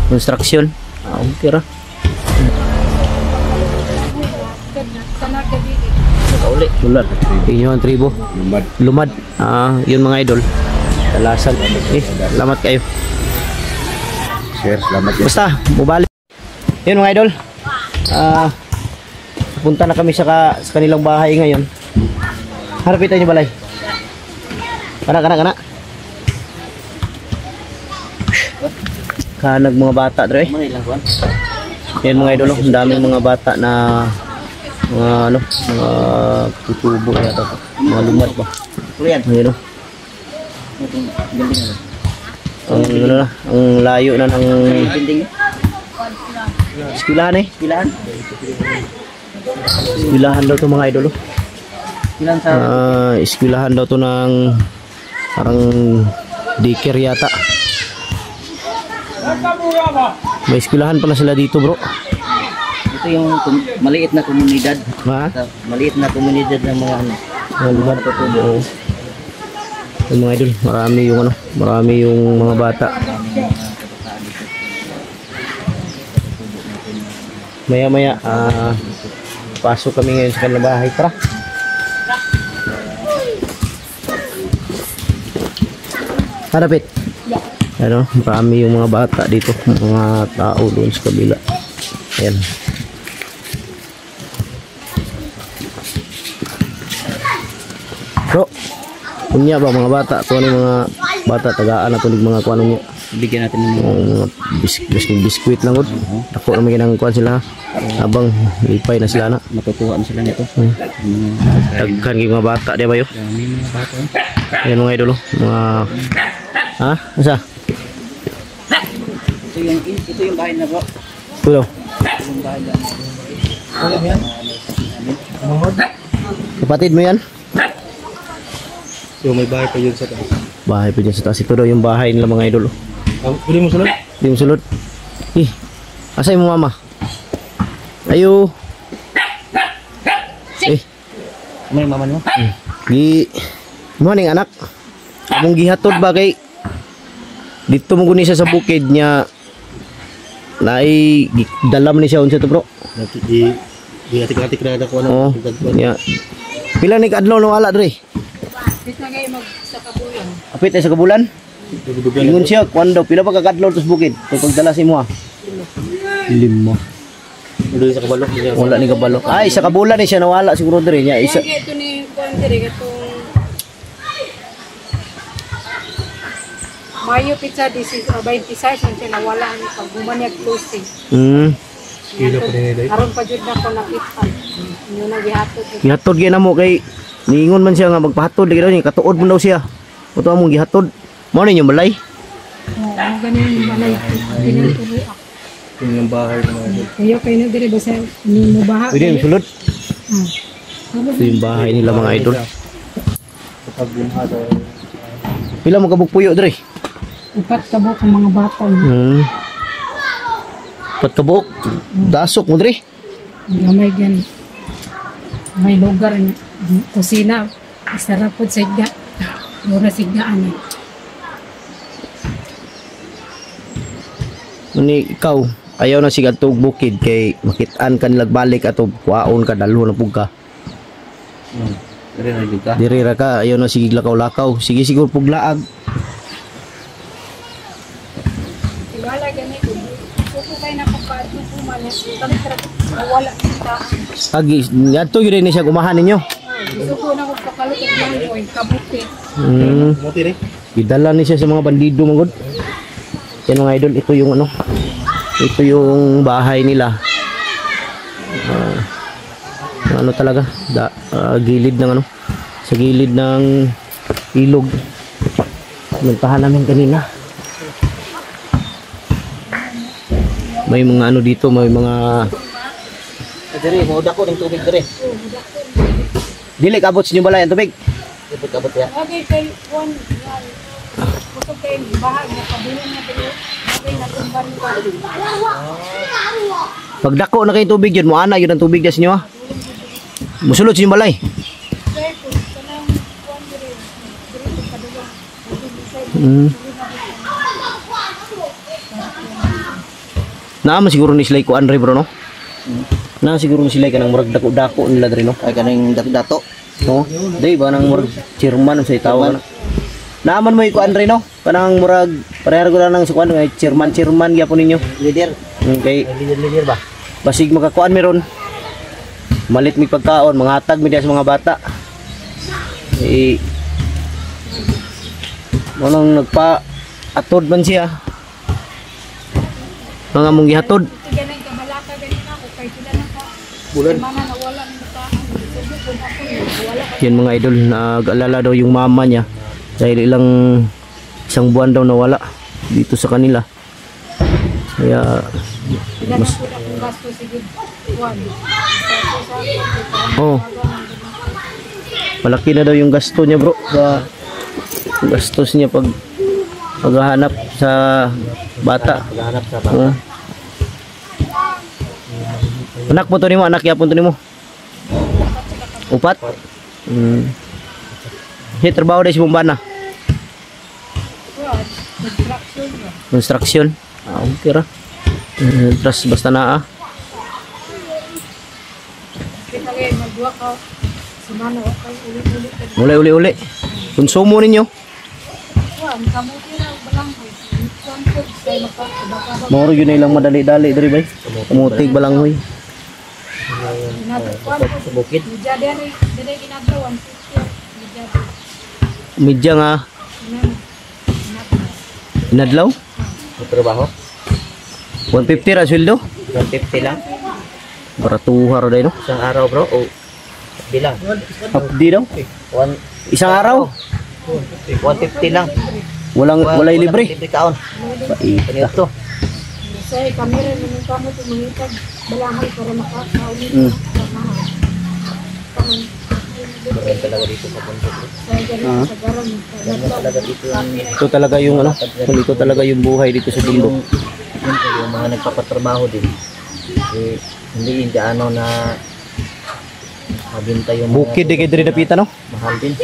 Construction. Okay ra. Uli. Lumad. Inyo ang tribo. Lumad. Yun mga idol. Talasan. Salamat kayo. Sir, salamat. Basta, bubalik. Yun mga idol. Punta na kami sa kanilang bahay ngayon. Harapitan niyo balay. Kana. Kanag mga bata dre. Yan mga idol, ang daming mga bata na mga tutubo yata. Mga lumad pa. Ayun. Ang layo na ng eskwelahan eh. Eskwelahan daw to mga idol. Eskwelahan daw to ng parang daycare yata. May eskwelahan pala sila dito, bro. Ito yung maliit na komunidad. Maliit na komunidad ng mga lugar pa to. Yung mga idol, marami yung mga bata. Maya pasok kami ngayon sa kanilang bahay. Tara. Harapit. Ano, marami yung mga bata dito, mga tao doon sa kabila. Ayan. Bro, kunya ba mga bata? Kung ano yung mga bata, tagaan na tulig mga kuano niya. Bigyan natin ng biskuit lang. Ako naman ginang kuhan sila. Habang lipay na sila na. Matutuhan sila nito. Tagkan yung mga bata, di ba yun? Mga bata. Ayan mga idolo. Mga... Ha? Asa? Ito yung bahay na bro. Ito. Yung bahay na. Kapatid mo yan? So may bahay pa yun sa taas. Bahay pa dyan sa taas. Ito daw yung bahay nila mga idolo. Pwede mo sulod? Pwede mo sulod? Asay mo mama? Ayo. May mama mo? Morning anak. Among gihatod ba kay dito mo guni siya sa bukid niya. Nai dalam ni siya unsa to bro? Di atik-atik na ako ano. Ya. Pila ni kadlaw no wala dre? Apit na kayo sa kabulan. Apit sa kabulan? Ingon siya kuan daw pila pa ka kadlaw sa bukid. Kung pagdala si mo. 5. Wala sa kabalo. Wala ni kabalo. Ay sa kabulan ni siya nawala siguro dre niya. Isa. Ito ni kuan dire katong Mayo pizza this is 26 man siya nawala ni pag bumanyag closing. Aron pa jud na ko nakita. Inyo na gihatod. Gihatod gyud namo kay niingon man siya nga magpahatod daw ni katuod mo daw siya. Uto among gihatod. Mao ni yung balay. Oo, ganyan yung balay. Pinatuloy ako. Yung bahay na Kayo kayo na dire basta ni mo baha. Pwede yung sulod. Ito yung bahay nila mga idol. Pila mo kabuk puyo dre? 4 kabuk ang mga bata. 4 kabuk. Dasok mo dre. Gamay gan. May lugar ni kusina. Sarap po sigda. Mura sigdaan eh. Ni ikaw ayaw na sigat tug bukid kay makitaan kan balik ato kuaon ka dalo na pug ka. Diri ra ka ayaw na sige lakaw-lakaw. Sige siguro puglaag. Wala gani ko. Kuko kay napapado ko man. Kami wala kita. Agi adto gyud ni siya kumahan ninyo. Suko na ko pakalutok lang ko kabuti. Muti rin. Idala ni siya sa mga bandido magod. Yan mga idol, ito yung ano. Ito yung bahay nila. Ano talaga? Gilid ng ano? Sa gilid ng ilog. Puntahan namin kanina. May mga ano dito, may mga Diri, mo dako ng tubig diri. dili kabot sa inyo balay ang tubig. Dili kabot ya. Okay kay one yan. Kusog kay bahag na kabulan na dili. Okay na tumban ko. Pag dako na kay tubig yun, mo ana yun ang tubig sa inyo ha. Musulod sa inyo balay. Kay ko kanang kuan diri. Diri ko kaduwa. Naman siguro ni sila kuan re bro no. Na siguro ni sila kanang murag dako-dako nila dre no. Ay kaning dato. No. Dai ba nang murag chairman sa tawag na. Naman mo kuan re no. Kanang murag parehar ko lang sa kuan chairman gyapon ninyo. Leader. Okay. Leader ba? Basig makakuan meron. Malit mi pagkaon, manghatag mi sa mga bata. Manang nagpa atod man siya. Mga mong gihatod. Ganun kabalaka ganun ako kay sila na ka. Bulan. Mana nawala ng bata. Yan mga idol, nag-alala daw yung mama niya dahil isang buwan daw nawala dito sa kanila. Kaya mas gasto sige buwan. oh. Malaki na daw yung gasto niya bro sa gastos niya paghahanap sa bata. Paghahanap sa bata. Anak po to nimo, anak yapon to nimo. Upat? Hey, trabaho dahil si Bumbana? Construction? Okay ra. Terus basta naa. Kita kayo magduwa ka. Sumano okay uli-uli. Uli-uli. Konsumo ninyo? Kuan kamuti na balang hoy. Kuan ko say maka. Moro yun na ilang madali-dali diri bay. Kamutig balanghoy. Kuan ko Sa bukid. jadi dire ginagawan 50. Medya nga inadlaw? May trabaho. 150 ra sweldo? 150 lang. Baratuhar dai no? Isang araw bro. O bilang. Hapdi daw? Isang araw? 150 lang. Walay libre? Libre kaon. Paita. Ito. Say kamera nung kamo tumingitag balanghoy para makakauli. Meron talaga dito sa punto. Say ganun sa garan. Talaga dito Ito talaga yung ano? Ito talaga yung buhay dito sa bundok. yung mga nagpapatrabaho din. Hindi ano na mabinta yung mga Bukid di kay diri dapita no? mahal din.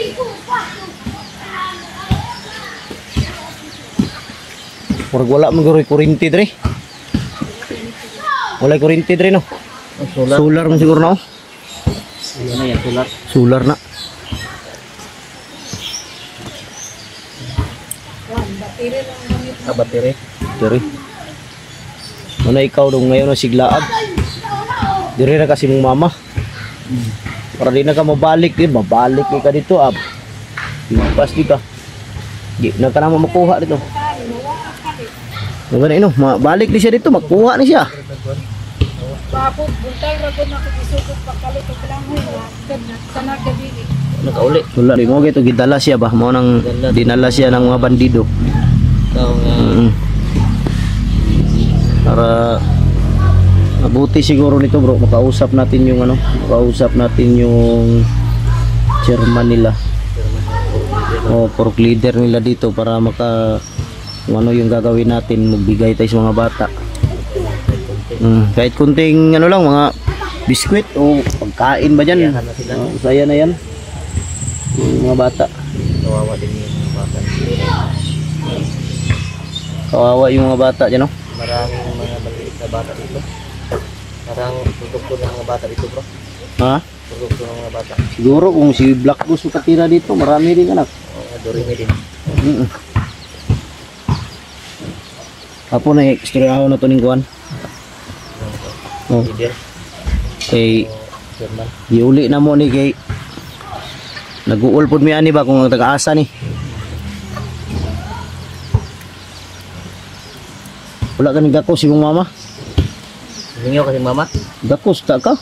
Murag wala man gyud kuryente diri. Wala kuryente diri no? Solar. Solar man siguro no? Ano yan, solar? Solar na. Battery. Diri. Ano ikaw dong ngayon na siglaab? Diri na kasi mong mama. Para di na ka mabalik din, mabalik ka dito ab. Pas di ka. Di na ka na makuha dito. Magana ino, balik di siya dito, makuha ni siya. Bapo, buntay ragon ako isukot pagkalit og langoy na sana gabi. Nakauli. Wala di mo gito gidala siya ba? Mo nang dinala siya ng mga bandido. Ikaw nga. Para mabuti siguro nito bro, makausap natin yung ano, makausap natin yung chairman nila o pork leader nila dito para kung ano yung gagawin natin, magbigay tayo sa mga bata. Kahit kunting ano lang, mga biskwit o pagkain ba dyan, saya na yan yung mga bata. Kawawa din yung mga bata. Kawawa yung mga bata dyan no? Maraming mga maliit na bata dito. Parang produkto ng mga bata dito bro. Ha? Produkto ng mga bata. Siguro kung si Black Goose katira dito, marami din anak. Dorime din. Apo na istoryaho na to ning kuan. Oh, Leader. kay German. iuli na mo ni kay nag-uul pod mi ani ba kung taga-asa ni. Wala ka ni gakos si mong mama. Hingaw kasi mama. Gakos ta ka.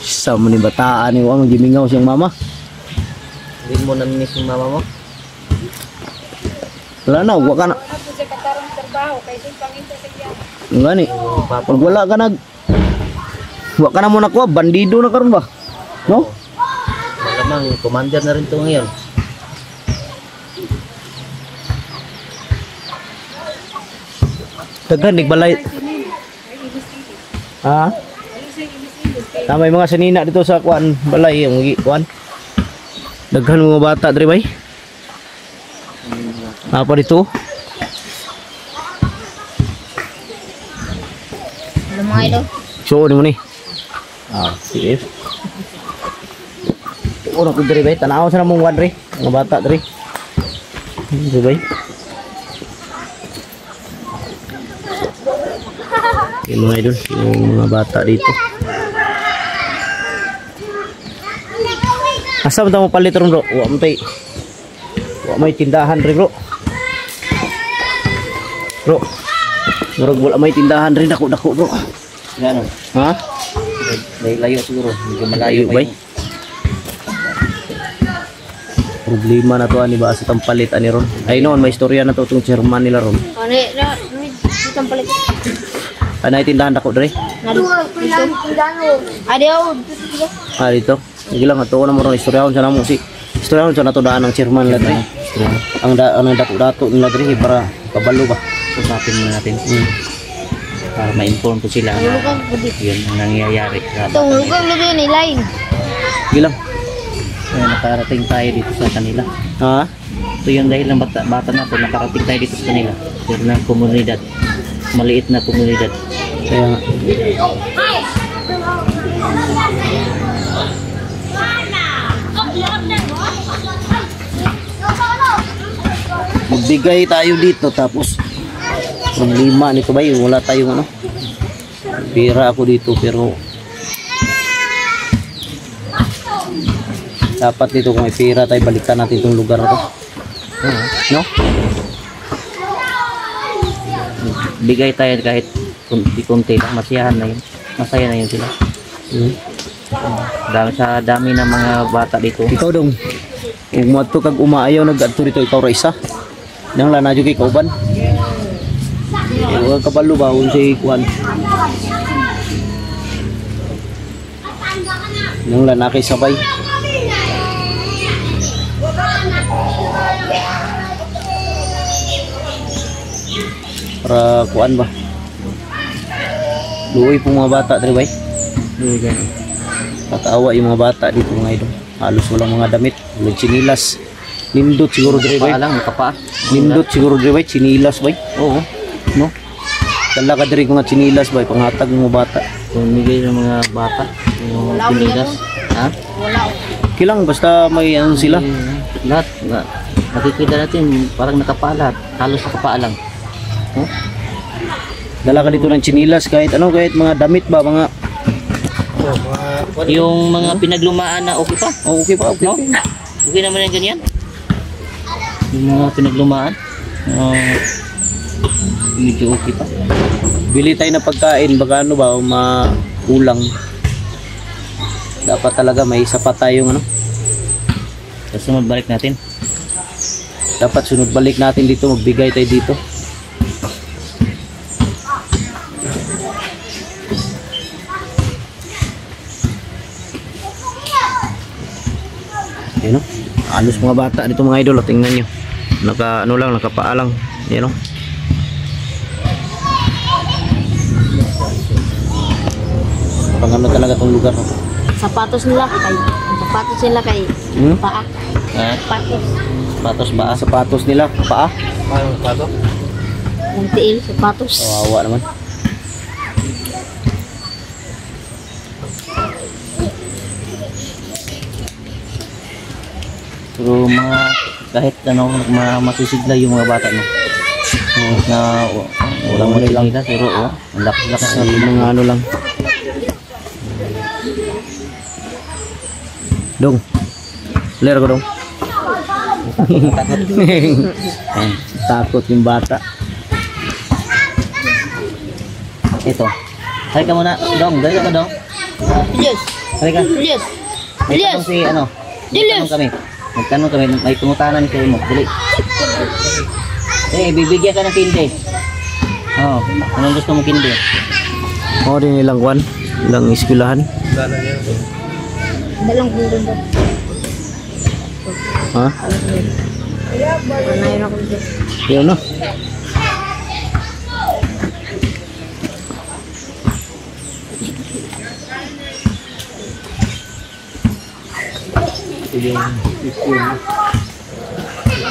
Sa mo ni bataan ni wa gimingaw siyang mama. Hindi mo namimiss yung mama mo. Wala na, wa ka na. Ako sa katarong trabaho kay sin panginta sa kya. Ngani. Pag wala ka nag wa ka na mo nakuha, bandido na karon ba? No? Malamang commander na rin to ngayon. Daghan nigbalay. Ha? May mga sanina dito sa kuan balay yung kuan. Daghan mga bata diri bay. Apa dito? mga idol. Suon mo ni. Ah, sige. Una ko diri bay, tanaw sa namong wadre, mga bata diri. Diri bay. Yung mga idol, yung mga bata dito. Asa mo mo palit ron bro? Wa may tindahan rin bro. Bro. Murag wala may tindahan rin dako bro. Ano? Ha? Layo siguro. Medyo malayo Layo, bay. Problema na to ani ba sa tampalit ani ron. Ay noon may istorya na to tong chairman nila ron. Ano itong palit. Anay tindahan dako dre. Adiyo. Ah dito. Sige lang ato na mo ron istoryahon sa namo si. Istoryahon sa nato daan ng chairman nila dre. Ang dato nila dre para kabalo ba. Usapin muna natin. Para ma-inform ko sila na yun ang nangyayari sa Itong lugar lugar ni Line. Sige lang. Kaya nakarating tayo dito sa kanila. Ha? Ito yung dahil ng bata na ito, nakarating tayo dito sa kanila. Pero ng komunidad. Maliit na komunidad. Kaya nga. Magbigay tayo dito tapos problema nito ba yung wala tayong ano pira ako dito pero dapat dito kung may pira tayo balikan natin itong lugar na to no? Bigay tayo kahit kunti-kunti lang, masiyahan na yun. Masaya na yun sila. Dami ng mga bata dito. Ikaw dong kung mato kag umaayaw nag-adto dito ikaw ra isa nang lana jud kay kauban wag kabalo ba unsay kuan nang lana kay sabay para kuan ba luoy pong mga bata diri bay pataawa yung mga bata dito mga idol halos walang mga damit walang chinilas nindot siguro diri bay Nakapa. nindot siguro diri bay chinilas bay Oo. no dala ka diri mga chinilas bay panghatag ng mga bata Pumigay ng mga bata. Yung pinigas. Ha? kilang basta may ano sila Lahat. Nakikita natin parang nakapaalat. Halos nakapaalang. dala ka dito ng chinilas kahit ano kahit mga damit ba mga Yung mga pinaglumaan na okay pa. oh, okay pa okay No? Okay naman yung ganyan. Yung mga pinaglumaan. Medyo okay pa. bili tayo na pagkain baka ano ba makulang dapat talaga may sapat tayong ano Tapos sunod balik natin. dapat sunod balik natin dito magbigay tayo dito yun o alos mga bata dito mga idol tingnan nyo naka ano lang nakapaalang yun o pang ano talaga tong lugar na to Sapatos nila kay paa. Ha? Sapatos. Patos ba? sapatos nila paa Ang tiil, sapatos. kawawa naman Pero mga kahit ano masisigla yung mga bata no. Na walang Wala lang. nila pero ang lakas-lakas na yung mga ano lang dong lera ko dong takot yung bata ito. Hay ka muna, Dong. Dali ka, Dong. Julius. Hay ka. Julius. May tanong si ano. Julius. Magtanong kami. May pangutanan ni Kuya mo. Dali. Bibigyan ka ng kindi. Oh, anong gusto mo kindi? oh din ilang kwan ilang eskwelahan Dalang kundin daw. ha Panayon ako dito. yun no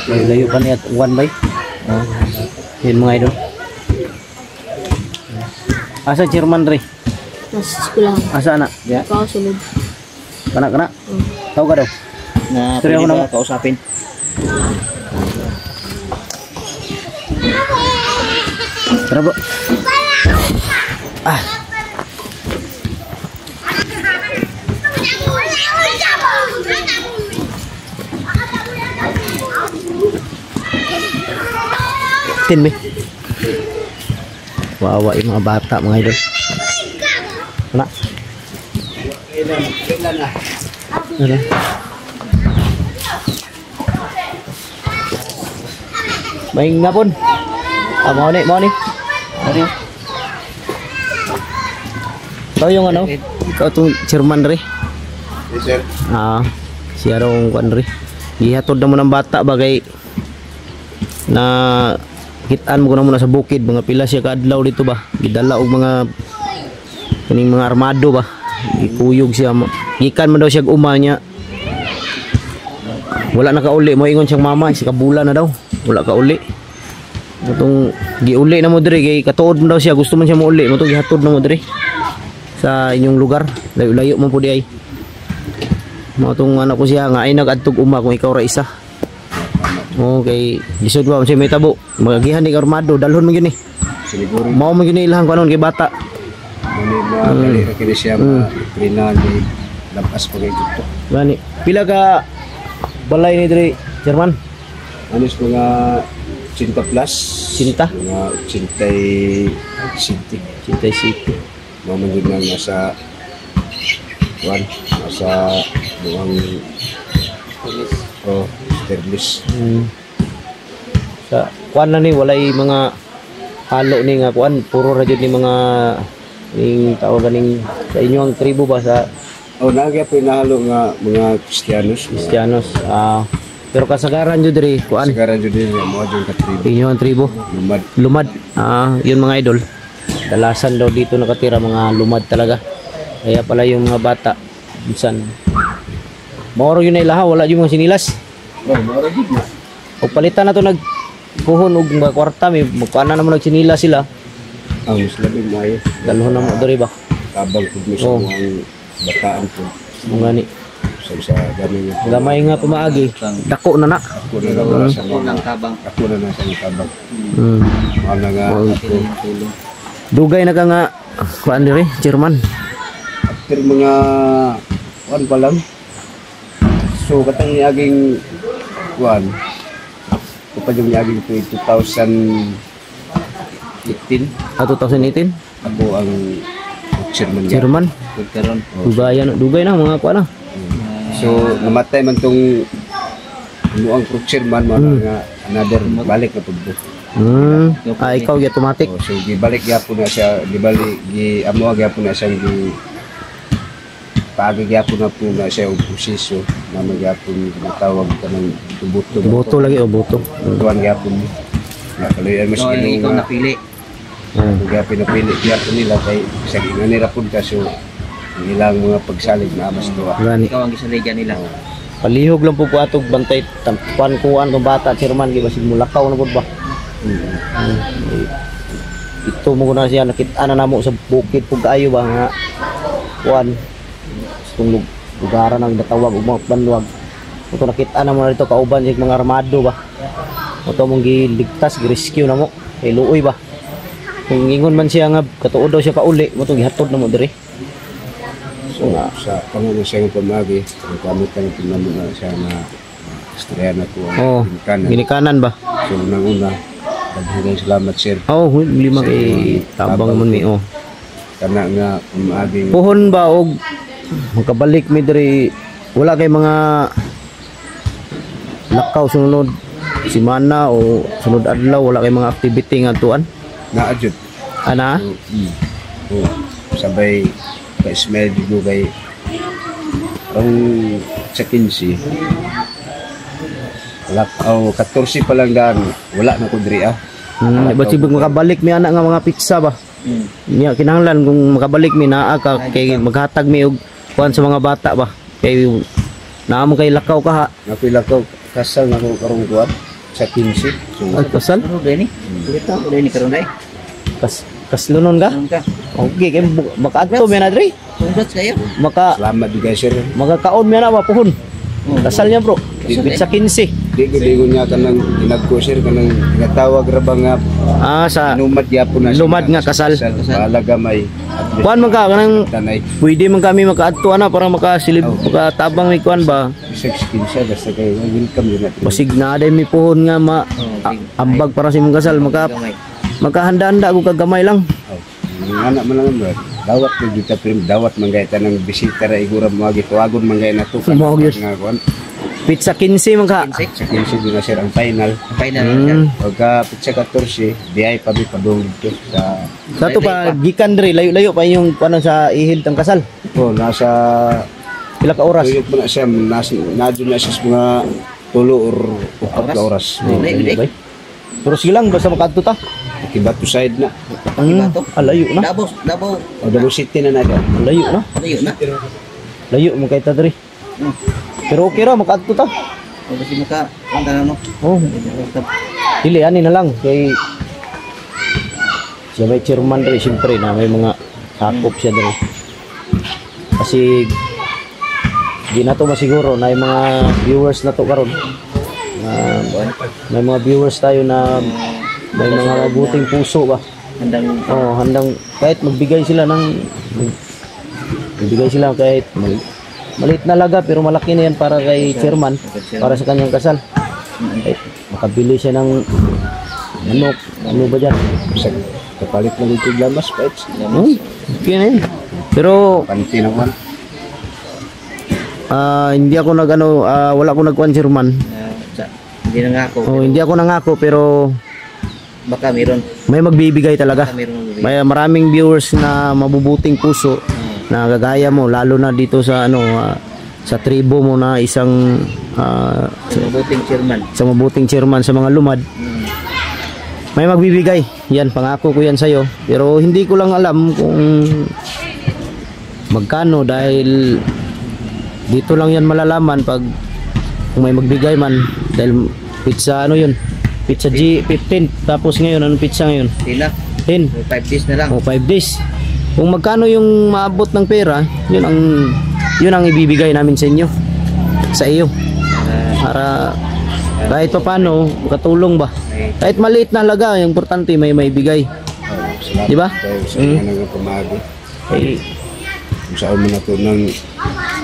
layo pa niya one by yun mga idol Asa chairman re? Nasa eskwelahan. Asa anak? Ya. Ikaw sulod. Kana. Tao ka daw. Na Sorry, pwede ako ba kausapin? Tara bro. Ah. Tin, wawa yung mga bata, mga idol. Ano? Ano? May nga pun. Mau ni. Ano? Ikaw yung ano? Ikaw itong chairman rin. Yes, sir. Siya raw ang kwan rin. Ihatod na mo ng bata bagay na kitaan mo ko na muna sa bukid. Mga pila siya kaadlaw dito ba. Gidala og mga kaning mga armado ba. Ikuyog siya. Gikan man daw siya uma niya. Wala na kauli. Mo ingon siyang mama. Si kabula na daw. Wala kauli. Itong giuli na mo diri kay katuod mo daw siya, gusto man siya mo uli mo to gihatod na mo diri sa inyong lugar, layo-layo man po di ay mo tong anak ko siya nga ay nagadtog uma kung ikaw ra isa. Okay, lisod ba siya may tabo magagihan ni armado dalhon man gyud ni Siguro mao man gyud ni ilahang kanon kay bata dali ra kini siya trina ni lapas pa kay dito. gani pila ka balay ni diri chairman Anis mga 80 plus. Cinta Mga 80 city. Cintay City Maman din nga nasa buwang sterlis. sa kuan na ni walay mga halo ni nga kuan puro ra jud ni mga ning tawag ganing sa inyo ang tribo ba sa Nagya po nahalo nga mga Kristiyanos. Kristiyanos pero kasagaran jud diri kuan Sagaran jud din mo jud ka tribo. inyo ang tribo Lumad. lumad yun mga idol dalasan daw dito nakatira mga lumad talaga kaya pala yung mga bata minsan maoro yun na ilaha wala yung mga sinilas Mara gid na. o palitan na to nag puhon og mga kwarta may magkuana na mo nag sinilas sila Ang Muslim maayo. dalhon na mo diri ba Tabang pud mo sa Oh. mga bataan po. mga ni Sa gamin nga. gamay nga pumaagi dako na na Ako na lang sa mga Tabang. Ako na lang sa mga tabang. mm. Ano nga dugay na ka nga kuan diri chairman after mga pa lang. So katang niaging kapag yung niaging 2018 2018 ako ang chairman niya. chairman Karon. dugay na mga kuan na So namatay man tong ang chairman mo nga another balik na pud. ikaw gi automatic So gibalik gyapon na siya, gibalik amo gyapon na siya paagi gyapon na po na siya og posisyon na magyapon ginatawag kanang tubuto. boto lagi o boto Tuwan gyapon. Nakaluyan mas So, ikaw kinunga. napili. Gyapon na pili gyapon nila kay sa ginanira pud ka so ang ilang mga pagsalig na amas tuwa. gani Ikaw ang gisaligyan nila. palihog lang po atog bantay tampuan kuan kung bata chairman di ba sig mulakaw na pud ba ito mo na siya nakita na namo sa bukid pug kaayo ba nga kuan itong lugaran ang natawag ug mga banwag ito nakita na mo na dito kauban sig mga armado ba ito mong giligtas gi-rescue na mo kay luoy ba kung ingon man siya nga katuod daw siya pauli mo to gihatod na mo diri So sa pangulo siya ng pamagi, ang kamutan ng pinamo na siya na istorya na ko oh ang kanan. ginikanan ba So unang-una, daghang salamat sir. oh lima kay tabang man mi oh Kana nga pamaging puhon ba og makabalik mi diri wala kay mga lakaw sunod simana o sunod adlaw wala kay mga activity nga tuan naadjud. ana So sabay ka-smell dito kay ang sa 15 lakaw 14 pa lang daan wala na ko diri ba't sibig makabalik mi ana nga mga pizza ba niya kinahanglan kung makabalik mi naa ka kay maghatag mi og kuan sa mga bata ba kay naa mo kay lakaw ka ha napila ko kasal na ko karong kuat sa 15 so ay kasal Ano dai ni? Kulita ko dai ni karon dai. kaslunon ka Karon ka. Okay, kay makaadto mi na diri. Congrats kayo. Salamat juga sir. Magkakaon mi na ba puhon. Kasal niya bro. Sa 15. Di ko niya kanang ginagko sir kanang ginatawag ra ba nga Sa lumad gyapon na lumad nga kasal. Bala gamay. Kuan man ka kanang Tanay. pwede man kami makaadto ana para makasilib makatabang mi kuan ba. Bisag skin siya basta kay welcome din natin. Basig na day mi puhon nga ambag para sa imong kasal makahanda-handa ko kagamay lang. Anak man lang bro. Dawat ko kita prim dawat manggay tanang bisita ra igura mo gituagon manggay na to. Mao gyud. Nga kuan. Pizza 15 man ka. Sa 15 din na sir ang final. Final. Pagka pizza 14, biyay pa mi padung dito sa Sato pa gikan diri layo-layo pa yung kuan sa ihid tang kasal. nasa Pila ka oras? tuyok mo na siya nadyo na siya sa mga 3 or 4 na oras. Pero silang basta makaadto ta. Kibato side na. Layo na. Davao. O Davao City na na. Layo na. Layo na. Layo mo kay ta diri. Pero okay ra makaadto ta. O kasi maka, ang tanong mo. Oh, dili ani na lang kay siya may chairman diri siyempre na may mga sakop siya diri. Kasi di na to masiguro na yung mga viewers na to karon. May mga viewers tayo na may mga mabuting puso ba. Handang kahit magbigay sila kahit maliit na laga pero malaki na yan para kay chairman para sa kanyang kasal. Kahit makabili siya ng manok, ano ba dyan? Kapalit na dito glamas, pets. Okay na yun. Pero Panti naman. hindi ako wala ako nagkuhan chairman. Hindi na nga ako. Hindi ako nangako pero Baka meron. may magbibigay talaga. Baka meron magbibigay. May maraming viewers na mabubuting puso na gagaya mo lalo na dito sa sa tribo mo na isang Mabuting chairman. sa mabuting chairman sa mga lumad. May magbibigay. Yan, pangako ko yan sa'yo. Pero hindi ko lang alam kung magkano dahil dito lang yan malalaman pag kung may magbigay man dahil pizza yun? Pizza G15 tapos ngayon anong pizza ngayon? Sila. 10. 5 days na lang. 5 days. Kung magkano yung maabot ng pera, yun ang ibibigay namin sa inyo. Sa iyo. Para kahit pa paano makatulong ba. Kahit maliit na halaga, yung importante may maibigay. Di ba? Kaya sa mga nang pamagi. Eh, Kung saan mo na ito nang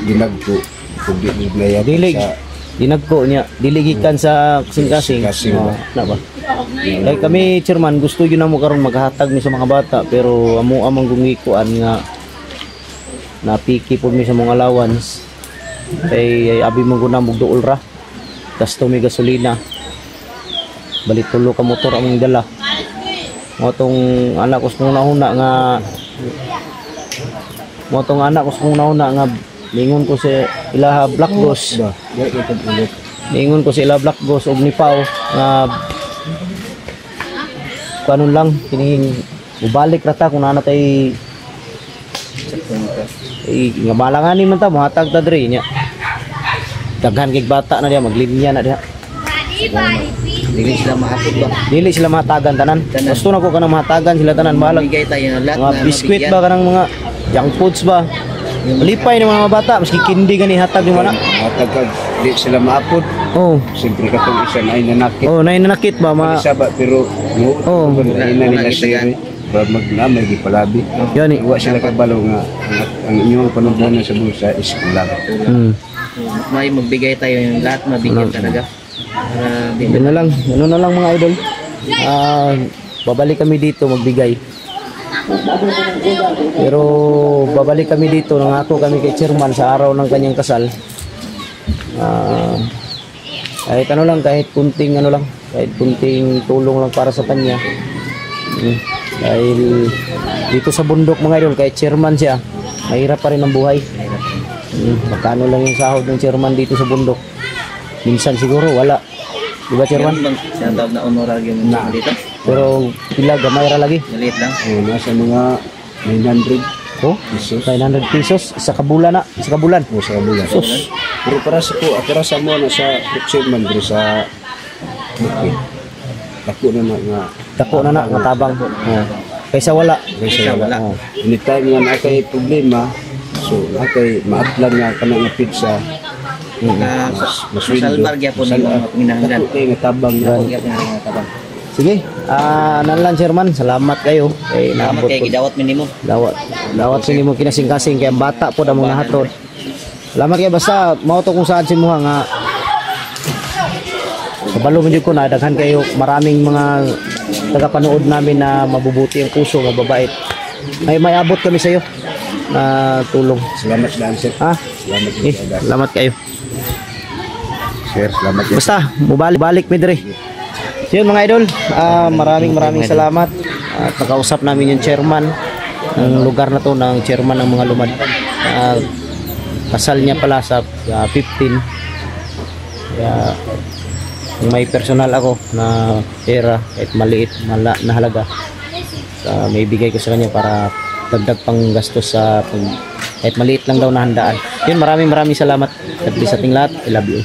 ginagko. Kung di naglayad dilig. sa Dinagko niya. Diligikan sa kasing-kasing. Kasing. Na ba? Like kami, chairman, gusto yun na mo karon maghatag mi sa mga bata. Pero amo amang gumikuan nga napiki po mi sa mga allowance. Kay abi mo guna mong duol ra. Gasto mi gasolina. Balik tulo ka motor among dala. Mo tong anak ko sa una nga nga lingon ko sa ilaha Black Ghost. Lingon ko sa ilaha Black Ghost og nipaw nga kanon lang kining ubalik ra ta kung ana tay nga malanganin man ta mohatag ta diri nya. Daghan kay bata na diya maglinya na diha. Dili sila mahapod ba? Dili sila mahatagan tanan. Gusto na ko kanang mahatagan sila tanan balag. Bigay tayo ng lahat Mga na biskwit mabigyan. ba kanang mga junk foods ba? Malipay ng mga bata maski kindi gani hatag yung mana. matagag. Di sila maapod. Oh. Siyempre katong isa na nanakit. Oh, nainanakit ba Isa ba pero Oh. ina nila siya. Ba maglamay di palabi. Yan eh. Wa sila kabalo nga ang inyong panubunan sa bulsa is kulang. May magbigay tayo yung lahat mabigyan talaga. Para di Yun na lang. Ano na lang mga idol. Babalik kami dito magbigay. Pero babalik kami dito, nangako kami kay chairman sa araw ng kanyang kasal. Kahit ano lang, kahit kunting tulong lang para sa kanya. Dahil dito sa bundok mga idol, kahit chairman siya, mahirap pa rin ang buhay. Magkano lang yung sahod ng chairman dito sa bundok? Minsan siguro wala. Diba chairman? Siyang tawag na honorarium na dito. Pero pila gamay ra lagi. Maliit lang. Nasa mga 900 Oh, 900 pesos sa kabulan na, sa kabulan. o sa bulan. Sus. Pero para sa ko, para sa mo na sa chairman dito sa Bukid. Dako na nga Dako na nga tabang. Oh. Kaysa wala. Kaysa wala. Oh. Anytime nga na kay problema, so na kay maatlan nga kanang pizza. Masalbar gyapon yung mga pinanggan. Kay nga tabang na. Sige, nalan chairman, salamat kayo. Kay Salamat naabot kay po. gidawat minimo. Dawat sini mo kinasing-kasing kay ang bata po damo nahatod. Salamat kayo basta mao to kung saan si Muha nga kabalo man jud ko na daghan kayo maraming mga tagapanood namin na mabubuti ang puso, mababait. May abot kami sa iyo na tulong. Salamat dan sir. Ha? Salamat Eh, salamat kayo. sir. Salamat yan. Basta, balik midre. So yun mga idol, maraming salamat. At nakausap namin yung chairman ng lugar na to, ng chairman ng mga lumad. Kasal niya pala sa 15. Kaya kung may personal ako na pera, kahit maliit, na halaga, may bigay ko sa kanya para dagdag pang gastos sa kahit maliit lang daw na handaan. Yun, maraming salamat. God bless sa ating lahat. I love you.